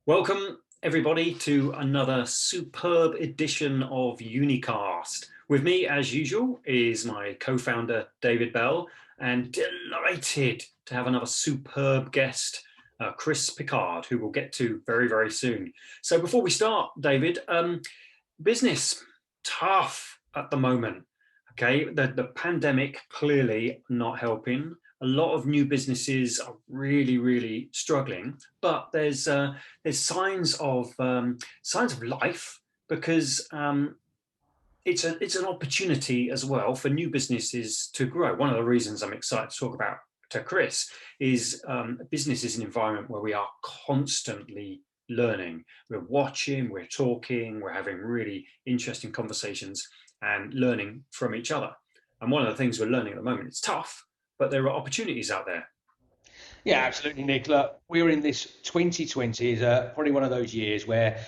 Welcome, everybody, to another superb edition of UniEEcast. With me, as usual, is my co-founder, David Bell, and delighted to have another superb guest, Chris Pickard, who we'll get to very, very soon. So before we start, David, business, tough at the moment. Okay, the pandemic clearly not helping. A lot of new businesses are really, really struggling, but there's signs of life because it's an opportunity as well for new businesses to grow. One of the reasons I'm excited to talk about to Chris is business is an environment where we are constantly learning. We're watching, we're talking, we're having really interesting conversations and learning from each other. And one of the things we're learning at the moment, it's tough, but there are opportunities out there. Yeah, absolutely, Nick. Look, we're in this 2020 is probably one of those years where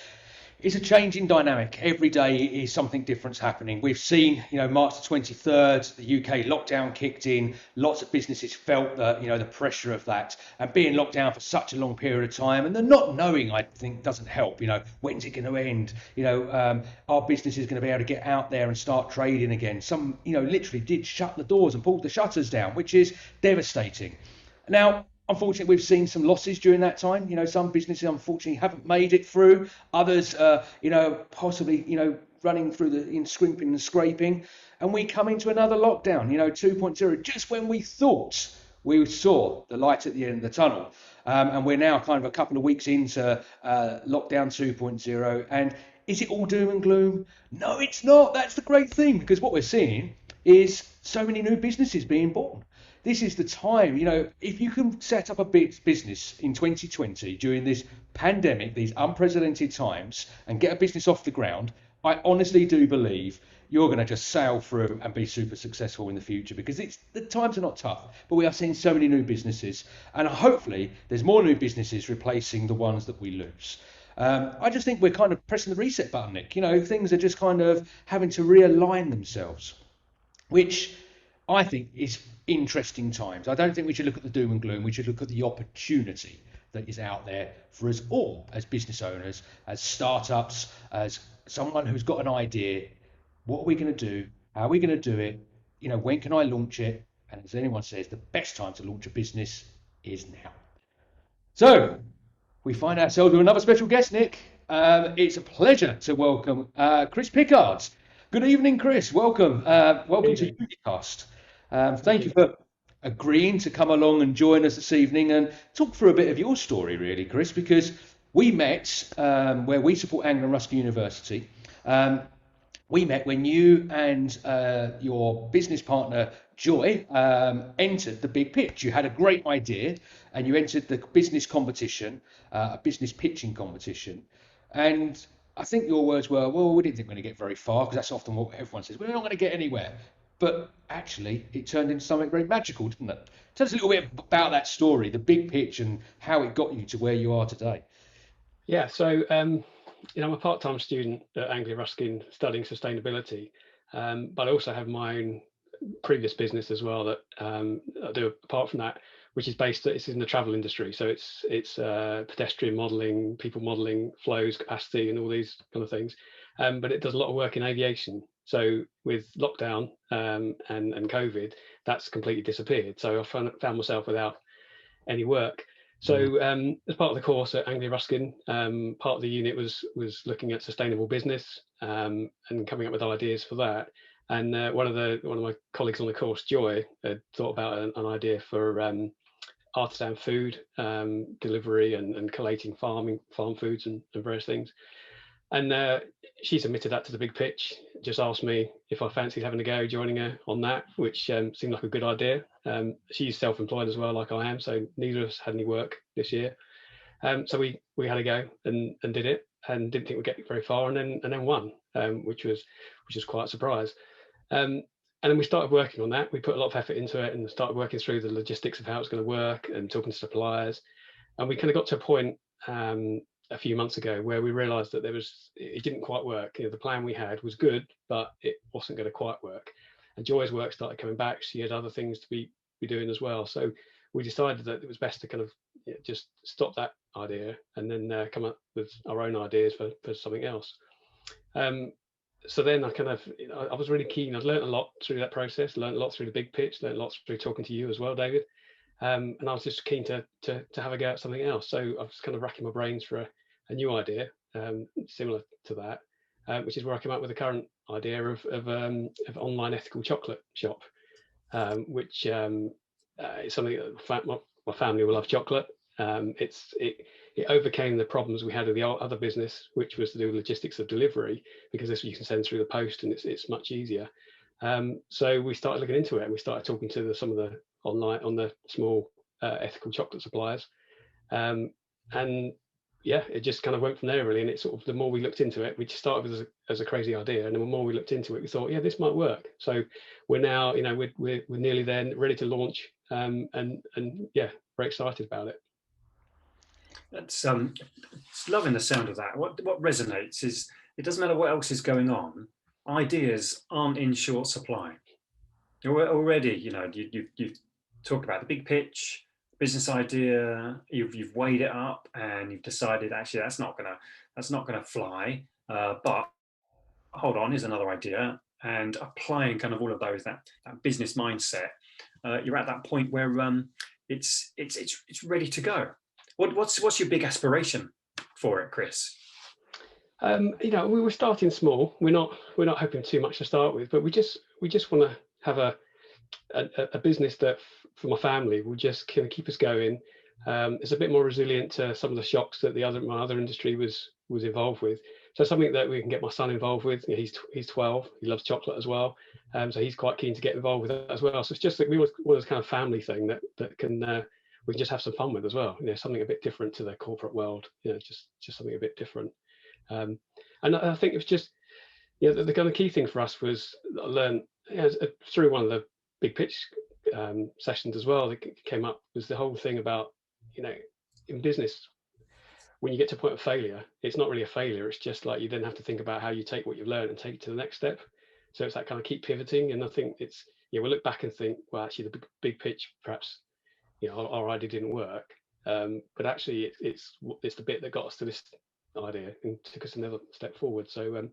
it's a changing dynamic. Every day is something different's happening. We've seen, March the 23rd, the UK lockdown kicked in. Lots of businesses felt the pressure of that and being locked down for such a long period of time. And the not knowing, I think, doesn't help. When's it going to end? Our business is going to be able to get out there and start trading again. Some, literally did shut the doors and pulled the shutters down, which is devastating. Now, unfortunately, we've seen some losses during that time. Some businesses unfortunately haven't made it through. Others, possibly, running through in scrimping and scraping. And we come into another lockdown, 2.0, just when we thought we saw the light at the end of the tunnel. And we're now kind of a couple of weeks into lockdown 2.0. And is it all doom and gloom? No, it's not. That's the great thing, because what we're seeing is so many new businesses being born. This is the time, if you can set up a big business in 2020 during this pandemic, these unprecedented times, and get a business off the ground, I honestly do believe you're going to just sail through and be super successful in the future, because the times are not tough, but we are seeing so many new businesses, and hopefully there's more new businesses replacing the ones that we lose. I just think we're kind of pressing the reset button, Nick. Things are just kind of having to realign themselves, which I think is interesting times. I don't think we should look at the doom and gloom. We should look at the opportunity that is out there for us all as business owners, as startups, as someone who's got an idea. What are we going to do? How are we going to do it? When can I launch it? And as anyone says, the best time to launch a business is now. So we find ourselves with another special guest, Nick. It's a pleasure to welcome Chris Pickards. Good evening, Chris. Welcome. Welcome to UniEEcast. Thank you for agreeing to come along and join us this evening and talk through a bit of your story, really, Chris, because we met where we support Anglia Ruskin University. We met when you and your business partner, Joy, entered the big pitch. You had a great idea and you entered the business competition, a business pitching competition. And I think your words were, well, we didn't think we were going to get very far, because that's often what everyone says. We're not going to get anywhere. But actually, it turned into something very magical, didn't it? Tell us a little bit about that story, the big pitch, and how it got you to where you are today. Yeah, so I'm a part-time student at Anglia Ruskin studying sustainability, but I also have my own previous business as well that I do apart from that, which is it's in the travel industry. So it's pedestrian modelling, people modelling flows, capacity, and all these kind of things. But it does a lot of work in aviation. So with lockdown and COVID, that's completely disappeared. So I found myself without any work. So as part of the course at Anglia Ruskin, part of the unit was looking at sustainable business and coming up with ideas for that. And one of my colleagues on the course, Joy, had thought about an idea for artisan food delivery and collating farm foods and various things. And she submitted that to the big pitch, just asked me if I fancied having a go joining her on that, which seemed like a good idea. She's self-employed as well, like I am, so neither of us had any work this year. So we had a go and did it, and didn't think we'd get very far, and then won, which was quite a surprise. And then we started working on that. We put a lot of effort into it and started working through the logistics of how it's going to work and talking to suppliers. And we kind of got to a point a few months ago where we realized that it didn't quite work. The plan we had was good, but it wasn't going to quite work. And Joy's work started coming back. She had other things to be doing as well. So we decided that it was best to kind of just stop that idea and then come up with our own ideas for something else. So then I kind of, I was really keen. I'd learned a lot through that process, learned a lot through the big pitch, learned lots through talking to you as well, David. And I was just keen to have a go at something else. So I was kind of racking my brains for a new idea similar to that, which is where I came up with the current idea of online ethical chocolate shop, which is something that my family will love chocolate. It overcame the problems we had with the other business, which was to do with logistics of delivery, because this you can send through the post and it's much easier. So we started looking into it, and we started talking to some of the small ethical chocolate suppliers, and yeah, it just kind of went from there really. And it sort of, the more we looked into it, we just started as a crazy idea, and the more we looked into it, we thought, yeah, this might work. So we're now, we're nearly there, ready to launch, and yeah, very excited about it. That's loving the sound of that. What resonates is, it doesn't matter what else is going on, ideas aren't in short supply. Already, you've talked about the big pitch, business idea, you've weighed it up, and you've decided actually that's not gonna fly. But hold on, here's another idea, and applying kind of all of those, that business mindset. You're at that point where it's ready to go. What's your big aspiration for it, Chris? We were starting small. We're not hoping too much to start with, but we just want to have a business that for my family will just kind of keep us going. It's a bit more resilient to some of the shocks that my other industry was involved with. So something that we can get my son involved with. He's 12. He loves chocolate as well, so he's quite keen to get involved with that as well. So it's just that we want this kind of family thing that can we can just have some fun with as well. Something a bit different to the corporate world. Just something a bit different. And I think it was just the kind of key thing for us was I learned through one of the big pitch sessions as well that came up, was the whole thing about in business, when you get to a point of failure, it's not really a failure. It's just like you then have to think about how you take what you've learned and take it to the next step. So it's that kind of keep pivoting. And I think it's, we look back and think, well, actually the big pitch, perhaps, our idea didn't work. But actually it's the bit that got us to this idea and took us another step forward. So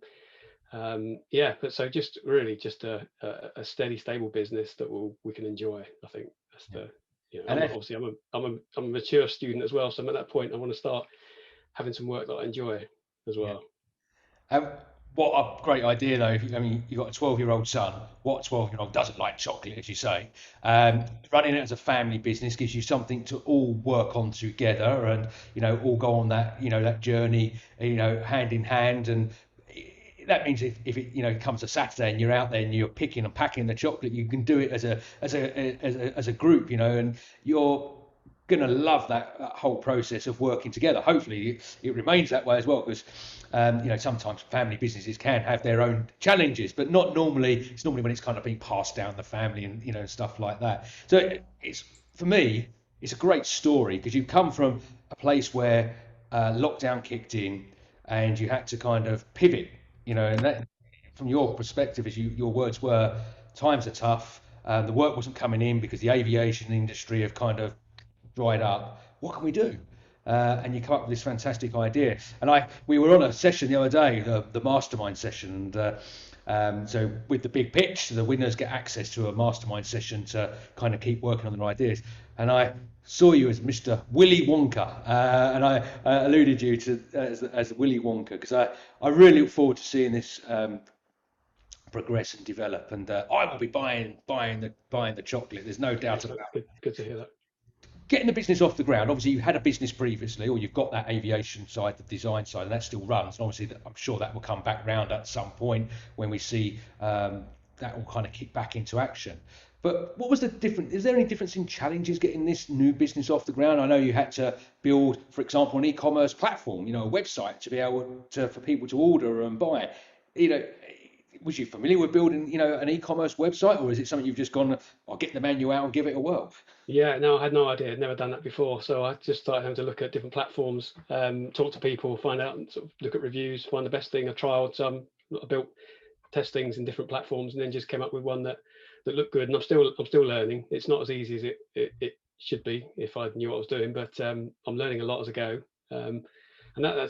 but so just really just a steady, stable business that we can enjoy. I think that's the, obviously I'm a mature student as well, so I'm at that point I want to start having some work that I enjoy as well. What a great idea though. I mean, you've got a 12-year-old son. What 12-year-old doesn't like chocolate, as you say? Running it as a family business gives you something to all work on together, and all go on that that journey hand in hand. And that means if it comes to Saturday and you're out there and you're picking and packing the chocolate, you can do it as a group, and you're gonna love that whole process of working together. Hopefully it remains that way as well, because sometimes family businesses can have their own challenges, but not normally. It's normally when it's kind of being passed down the family and stuff like that. So it's, for me, it's a great story, because you come from a place where lockdown kicked in and you had to kind of pivot, and that, from your perspective, as your words were, times are tough, the work wasn't coming in because the aviation industry have kind of dried up. What can we do? And you come up with this fantastic idea. And we were on a session the other day, the mastermind session, and so with the big pitch, the winners get access to a mastermind session to kind of keep working on their ideas. And I saw you as Mr. Willy Wonga, and I alluded you to as Willy Wonga, because I really look forward to seeing this progress and develop. And I will be buying the chocolate. There's no doubt about it. Good to hear that. Getting the business off the ground, obviously you had a business previously, or you've got that aviation side, the design side, and that still runs. And obviously I'm sure that will come back round at some point when we see that will kind of kick back into action. But what was the difference? Is there any difference in challenges getting this new business off the ground? I know you had to build, for example, an e-commerce platform, a website to be able to, for people to order and buy. Was you familiar with building, an e-commerce website, or is it something you've just gone, I'll get the manual out and give it a whirl? Yeah, no, I had no idea. I'd never done that before. So I just started having to look at different platforms, talk to people, find out, and sort of look at reviews, find the best thing. I trialed some, I built test things in different platforms, and then just came up with one that looked good. And I'm still learning. It's not as easy as should be if I knew what I was doing, but I'm learning a lot as I go. And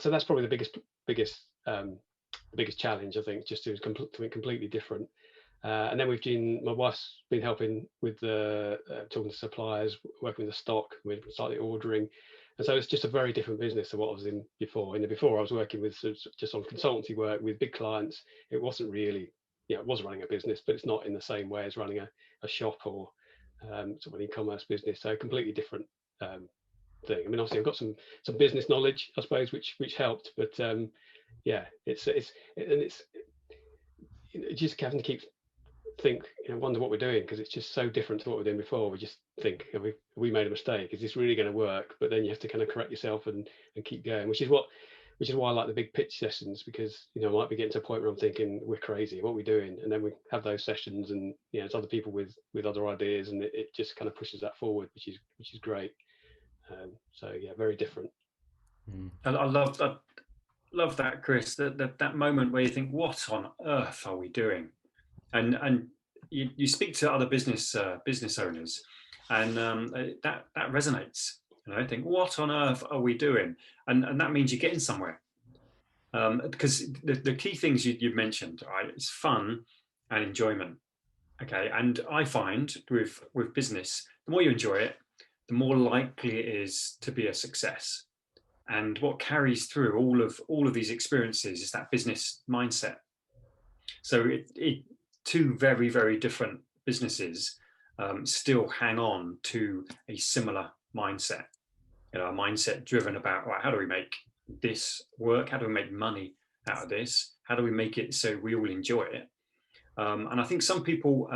so that's probably the biggest challenge, I think, just to something completely different. And then my wife's been helping with the talking to suppliers, working with the stock, with slightly ordering. And so it's just a very different business to what I was in before. Before I was working with just on consultancy work with big clients. It wasn't really, it was running a business, but it's not in the same way as running a shop or sort of an e-commerce business. So a completely different thing. I mean, obviously I've got some business knowledge, I suppose, which helped, but yeah, it's just having to keep wonder what we're doing, because it's just so different to what we're doing before. We just think, have we made a mistake? Is this really going to work? But then you have to kind of correct yourself and keep going, which is why I like the big pitch sessions, because I might be getting to a point where I'm thinking we're crazy, what are we doing? And then we have those sessions, and it's other people with other ideas, and it just kind of pushes that forward, which is great. So yeah, very different. I love that, Chris. That moment where you think, what on earth are we doing? And you speak to other business owners, and that resonates. I think, what on earth are we doing? And that means you're getting somewhere, because the key things you've mentioned, right? It's fun and enjoyment. Okay, and I find with business, the more you enjoy it, the more likely it is to be a success. And what carries through all of these experiences is that business mindset. So two very, very different businesses still hang on to a similar mindset. A mindset driven about, right, how do we make this work? How do we make money out of this? How do we make it so we all enjoy it? And I think some people,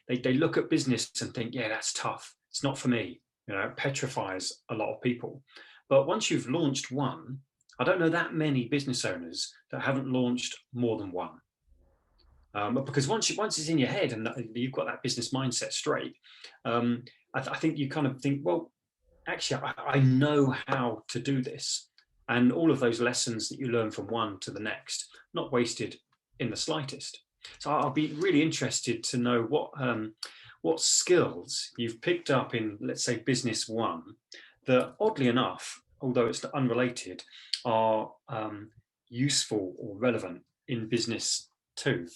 they look at business and think, yeah, that's tough. It's not for me. It petrifies a lot of people. But once you've launched one, I don't know that many business owners that haven't launched more than one. Because once it's in your head and you've got that business mindset straight, I think you kind of think, well, actually, I know how to do this. And all of those lessons that you learn from one to the next, not wasted in the slightest. So I'll be really interested to know what skills you've picked up in, let's say, business one, that oddly enough, although it's unrelated, are useful or relevant in business two.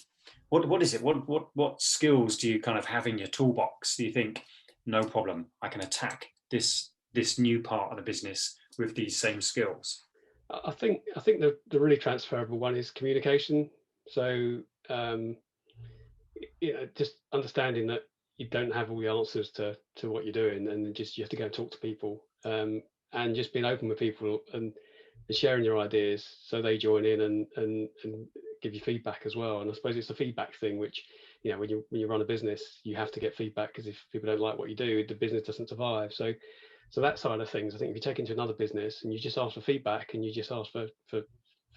What is it? What skills do you kind of have in your toolbox? Do you think, no problem, I can attack this new part of the business with these same skills? I think the really transferable one is communication. So just understanding that you don't have all the answers to what you're doing, and just you have to go and talk to people, and just being open with people and sharing your ideas so they join in and give you feedback as well. And I suppose it's the feedback thing, which when you run a business, you have to get feedback, because if people don't like what you do, the business doesn't survive. So that side of things, I think if you take it into another business and you just ask for feedback and you just ask for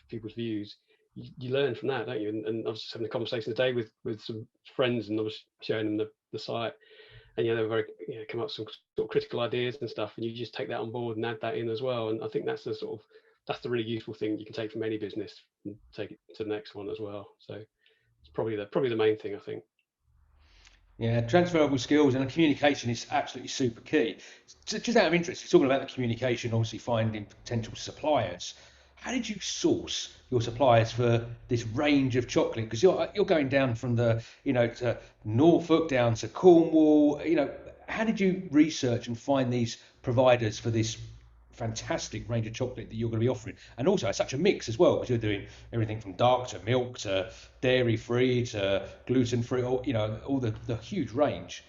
people's views, you learn from that, don't you? And I was just having a conversation today with some friends, and I was showing them the site, and they were very come up with some sort of critical ideas and stuff, and you just take that on board and add that in as well. And I think that's the really useful thing you can take from any business and take it to the next one as well. So it's probably the main thing, I think. Yeah, transferable skills and communication is absolutely super key. Just out of interest, you're talking about the communication, obviously finding potential suppliers. How did you source your suppliers for this range of chocolate? Because you're going down from to Norfolk down to Cornwall. How did you research and find these providers for this fantastic range of chocolate that you're going to be offering? And also, it's such a mix as well, because you're doing everything from dark to milk to dairy free to gluten free, all the huge range.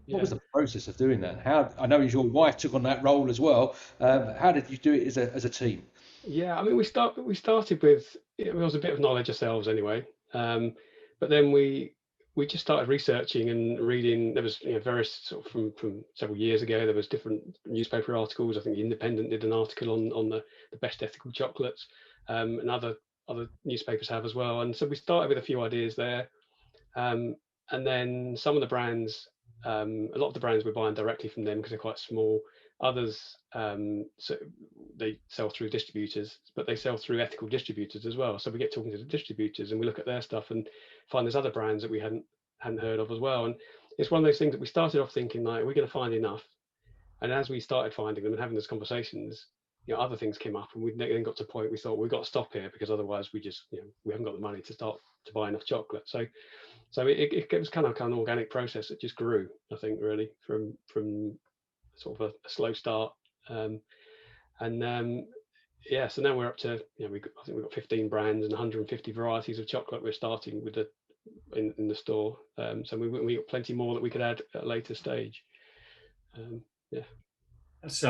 What was the process of doing that? How, I know your wife took on that role as well. How did you do it as a team? Yeah, I mean, we started with, it was a bit of knowledge ourselves anyway, but then we just started researching and reading. There was various sort of from several years ago, there was different newspaper articles. I think the Independent did an article on the best ethical chocolates, and other newspapers have as well. And so we started with a few ideas there, and then some of the brands, a lot of the brands we're buying directly from them because they're quite small. Others, so they sell through distributors, but they sell through ethical distributors as well. So we get talking to the distributors and we look at their stuff and find there's other brands that we hadn't heard of as well. And it's one of those things that we started off thinking, like, we're going to find enough. And as we started finding them and having those conversations, other things came up, and we then got to a point we thought we've got to stop here, because otherwise we just, we haven't got the money to start to buy enough chocolate. So it was kind of an organic process that just grew, I think, really from sort of a slow start. So now we're up to, I think we've got 15 brands and 150 varieties of chocolate we're starting with in the store. So we got plenty more that we could add at a later stage. That's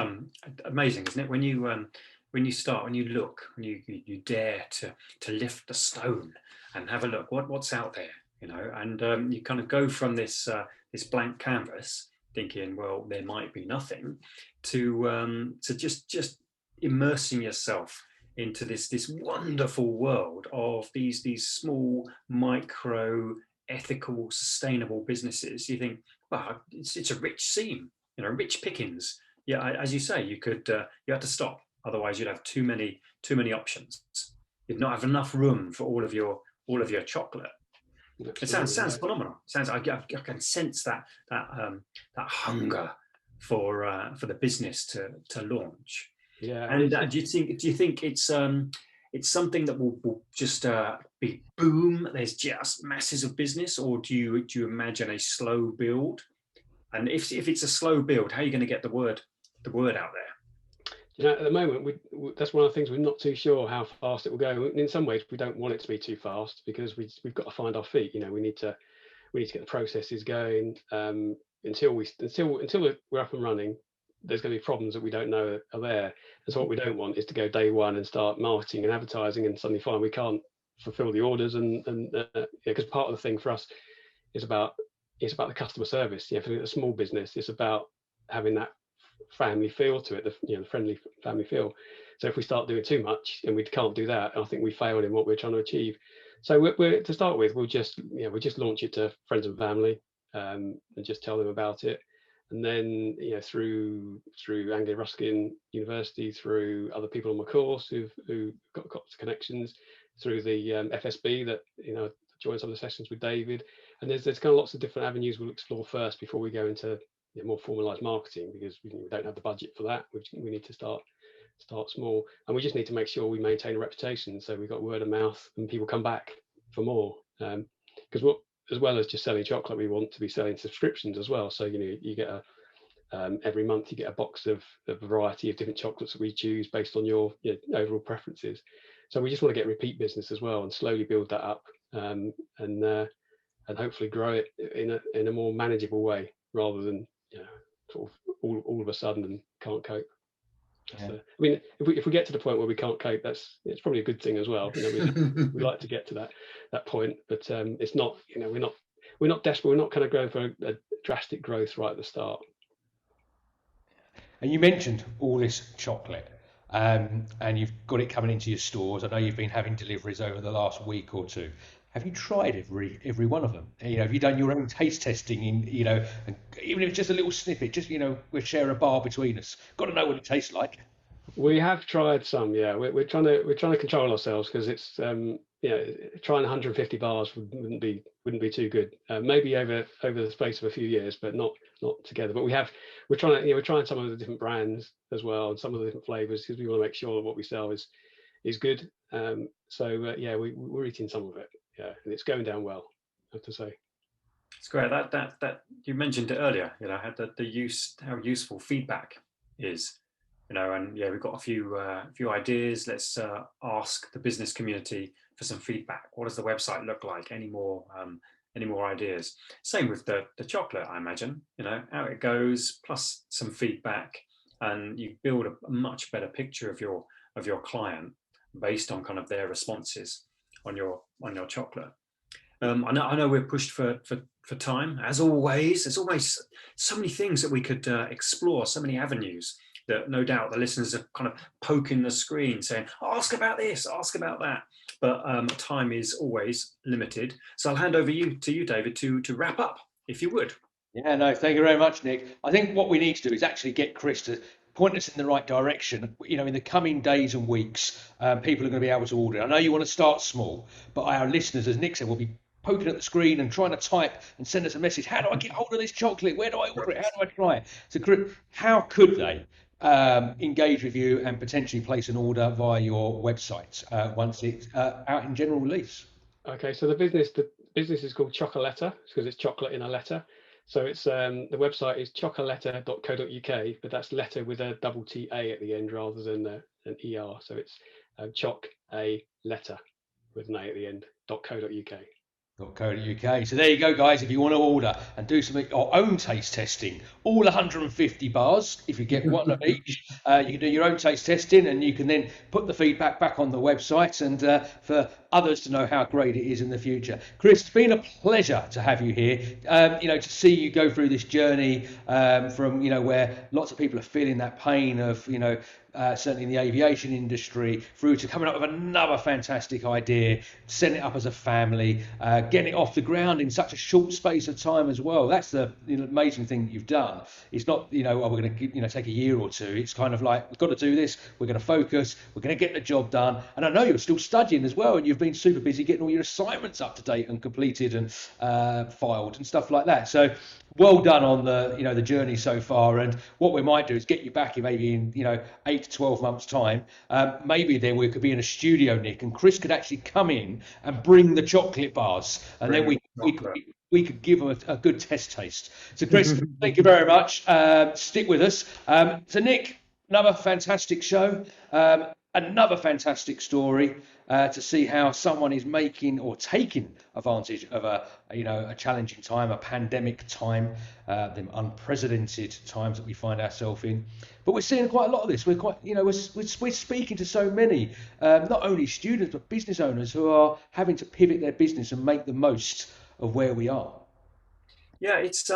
amazing, isn't it? When you start, when you dare to lift the stone and have a look what's out there, and you kind of go from this blank canvas thinking, well, there might be nothing, to just immersing yourself into this wonderful world of these small, micro, ethical, sustainable businesses. You think, wow, it's a rich seam, rich pickings. Yeah, as you say, you had to stop. Otherwise, you'd have too many options. You'd not have enough room for all of your chocolate. Absolutely. It sounds phenomenal. I can sense that hunger for the business to launch. Yeah. And do you think it's something that will just be boom? There's just masses of business, or do you imagine a slow build? And if it's a slow build, how are you going to get the word out there? At the moment, that's one of the things we're not too sure how fast it will go. In some ways, we don't want it to be too fast, because we've got to find our feet. We need to get the processes going. Until we're up and running, there's going to be problems that we don't know are there. And so what we don't want is to go day one and start marketing and advertising and suddenly find we can't fulfill the orders. And because part of the thing for us is about the customer service. For a small business, it's about having that family feel to it, the friendly family feel. So if we start doing too much and we can't do that, I think we failed in what we're trying to achieve. So we're to start with, we'll just launch it to friends and family, and just tell them about it. And then through Anglia Ruskin University, through other people on my course who got connections, through the FSB that joined some of the sessions with David. And there's kind of lots of different avenues we'll explore first before we go into more formalized marketing, because we don't have the budget for that. We need to start small, and we just need to make sure we maintain a reputation, so we've got word of mouth and people come back for more. Because as well as just selling chocolate, we want to be selling subscriptions as well. So you get every month you get a box of a variety of different chocolates that we choose based on your overall preferences. So we just want to get repeat business as well, and slowly build that up, and hopefully grow it in a more manageable way, rather than sort of all of a sudden and can't cope. Yeah. If we get to the point where we can't cope, it's probably a good thing as well. We like to get to that point, but it's not. We're not desperate. We're not kind of going for a drastic growth right at the start. And you mentioned all this chocolate, and you've got it coming into your stores. I know you've been having deliveries over the last week or two. Have you tried every one of them? Have you done your own taste testing in, and even if it's just a little snippet, just, we'll share a bar between us. Got to know what it tastes like. We have tried some, yeah. We're trying to control ourselves, because it's trying 150 bars wouldn't be too good. Maybe over the space of a few years, but not together. But we're trying some of the different brands as well, and some of the different flavors, because we want to make sure that what we sell is good. We're eating some of it. Yeah, and it's going down well, I have to say. It's great that you mentioned it earlier. How useful feedback is. And we've got a few ideas. Let's ask the business community for some feedback. What does the website look like? Any more ideas? Same with the chocolate, I imagine. How it goes, plus some feedback, and you build a much better picture of your client based on kind of their responses on your chocolate. I know we're pushed for time, as always. There's always so many things that we could explore, so many avenues that no doubt the listeners are kind of poking the screen saying, ask about this, ask about that. But time is always limited. So I'll hand over to you, David, to wrap up, if you would. Yeah, no, thank you very much, Nick. I think what we need to do is actually get Chris to point us in the right direction. In the coming days and weeks, people are going to be able to order. I know you want to start small, but our listeners, as Nick said, will be poking at the screen and trying to type and send us a message. How do I get hold of this chocolate? Where do I order it? How do I try it? So, how could they engage with you and potentially place an order via your website once it's out in general release? Okay, so the business is called Chocoletta because it's chocolate in a letter. So it's the website is chocoletta.co.uk, but that's letter with a double TA at the end rather than an ER. So it's choc a letter with an A at the end .co.uk. .co.uk. So there you go, guys. If you want to order and do some your own taste testing, all 150 bars, if you get one of each, you can do your own taste testing, and you can then put the feedback back on the website, and for others to know how great it is in the future. Chris, it's been a pleasure to have you here. To see you go through this journey from where lots of people are feeling that pain of certainly in the aviation industry, through to coming up with another fantastic idea, setting it up as a family, getting it off the ground in such a short space of time as well. That's the amazing thing that you've done. It's not, we're going to take a year or two. It's kind of like, we've got to do this. We're going to focus. We're going to get the job done. And I know you're still studying as well, and you've been super busy getting all your assignments up to date and completed and filed and stuff like that. So well done on the journey so far. And what we might do is get you back in maybe in 8 to 12 months time. Maybe then we could be in a studio, Nick, and Chris could actually come in and bring the chocolate bars, and then we could give them a good test taste. So Chris, thank you very much. Stick with us. So Nick, another fantastic show. Another fantastic story to see how someone is making or taking advantage of a challenging time, a pandemic time, the unprecedented times that we find ourselves in. But we're seeing quite a lot of this. We're quite, we're speaking to so many, not only students but business owners who are having to pivot their business and make the most of where we are. Yeah, it's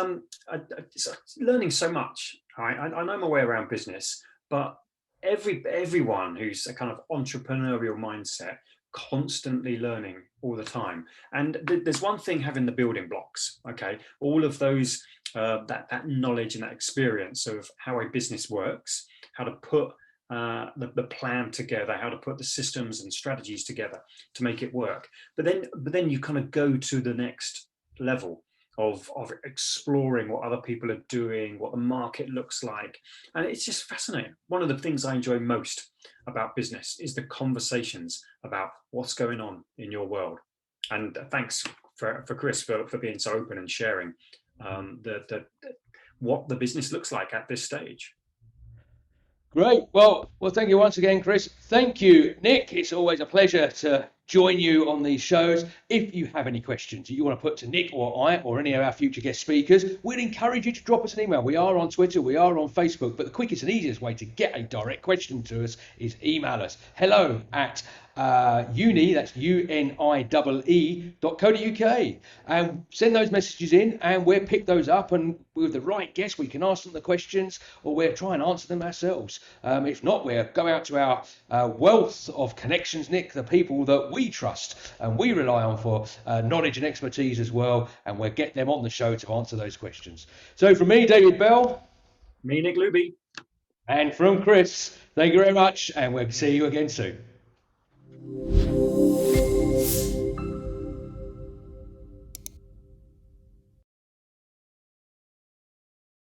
learning so much. I know my way around business, but everyone who's a kind of entrepreneurial mindset, constantly learning all the time. And there's one thing having the building blocks, okay, all of those that knowledge and that experience of how a business works, how to put the plan together, how to put the systems and strategies together to make it work. But then you kind of go to the next level of exploring what other people are doing, what the market looks like. And it's just fascinating. One of the things I enjoy most about business is the conversations about what's going on in your world. And thanks for Chris for being so open and sharing what the business looks like at this stage. Great. Well, thank you once again, Chris. Thank you, Nick. It's always a pleasure to join you on these shows. If you have any questions you want to put to Nick or I or any of our future guest speakers, we'd encourage you to drop us an email. We are on Twitter, we are on Facebook, but the quickest and easiest way to get a direct question to us is email us. Hello at UniEE, that's UNIEE.co.uk, and send those messages in and we'll pick those up, and with the right guest we can ask them the questions, or we'll try and answer them ourselves. If not, we'll go out to our wealth of connections, Nick, the people that we trust and we rely on for knowledge and expertise as well, and we'll get them on the show to answer those questions. So from me, David Bell. Me, Nick Looby. And from Chris, thank you very much, and we'll see you again soon.